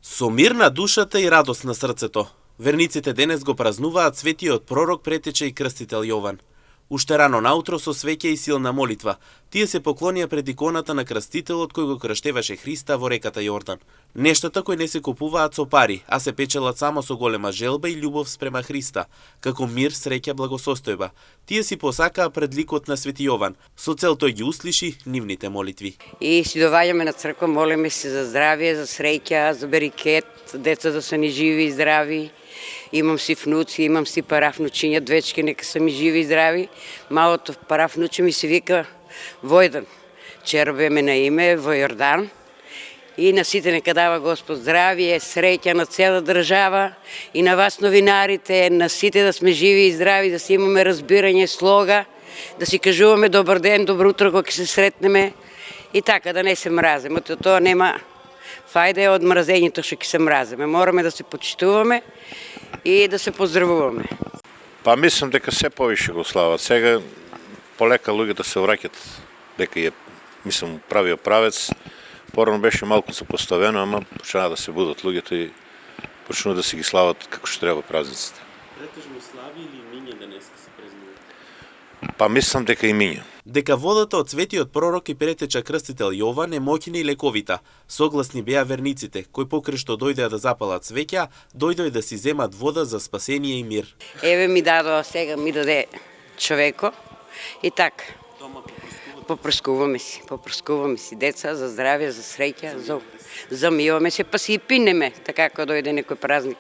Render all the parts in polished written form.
Со мир на душата и радост на срцето, верниците денес го празнуваат светиот пророк, претече и крстител Јован. Уште рано наутро со свеќе и силна молитва, тие се поклонија пред иконата на крстителот кој го крштеваше Христа во реката Јордан. Нештата кои не се купуваат со пари, а се печелат само со голема желба и љубов спрема Христа, како мир, среќа, благосостојба. Тие си посакаа пред ликот на свети Јован, со цел тој ги услиши нивните молитви. И си доаѓаме на црква, молиме се за здравје, за среќа, за берикет, децата се ни живи и здрави. Имам си внуци, имам си парафнучиња, двечки нека се ми живи и здрави. Малото парафнуче ми се вика Војдан. Чербе ме на име во Јордан. И на сите нека дава Господ здравие, среќа на цела држава и на вас новинарите, на сите да сме живи и здрави, да си имаме разбирање, слога, да си кажуваме добар ден, добро утро кога ќе се сретнеме и така да не се мразиме. Тоа нема фајда од мразењето што ќе се мразиме. Мораме да се почитуваме и да се поздравуваме. Па мислам дека се повише го слават. Сега полека луѓето се враќаат дека е, мислам, правиот правец. Порано беше малку запоставено, ама почнаа да се будат луѓето и почнаа да се ги слават како што треба празниците. Претежно слави или минје денеска се празнува? Па мислам дека и минје. Дека водата од светиот пророк и претеча крстител Јован е моќна и лековита. Согласни беа верниците, кои покри што дојдеа да запалат свеќа, дојдоа да си земат вода за спасение и мир. Еве ми дадоа сега, ми даде човеко и така. Попрскуваме си деца за здравје, за среќа, замиваме се, па си и пинеме, така кога дојде некој празник.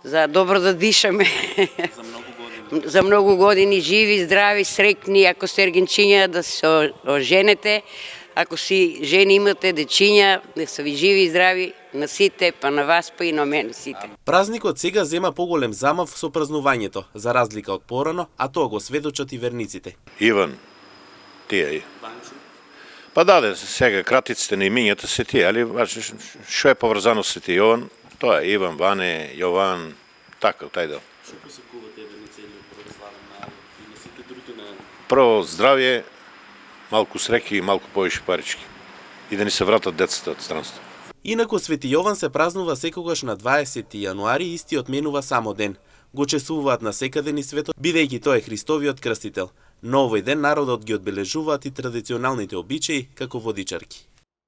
За добро да дишаме. За многу години живи, здрави, среќни, ако сте ергенчиња да се оженете, ако си жени имате дечиња, да се ви живи и здрави на сите, па на вас, па и на мене сите. Празникот сега зема поголем замав со празнувањето, за разлика од порано, а тоа го сведочат и верниците. Иван, тие. Па даде, сега кратиците на имињата се тие, али што е поврзано со Свети Јован, тоа е Иван, Ване, Јован, така, тај дел. Што посекувате верниците од православен народ и на сите други на... Прво здравје, малку среќа и малку повише парички. И да ни се вратат децата од странство. Инаку Свети Јован се празнува секогаш на 20 јануари, истиот менува само ден. Го чествуваат на секаде низ светот, бидејќи тој е Христовиот крстител. Но овој ден народот ги одбележуваат и традиционалните обичаи како водичарки.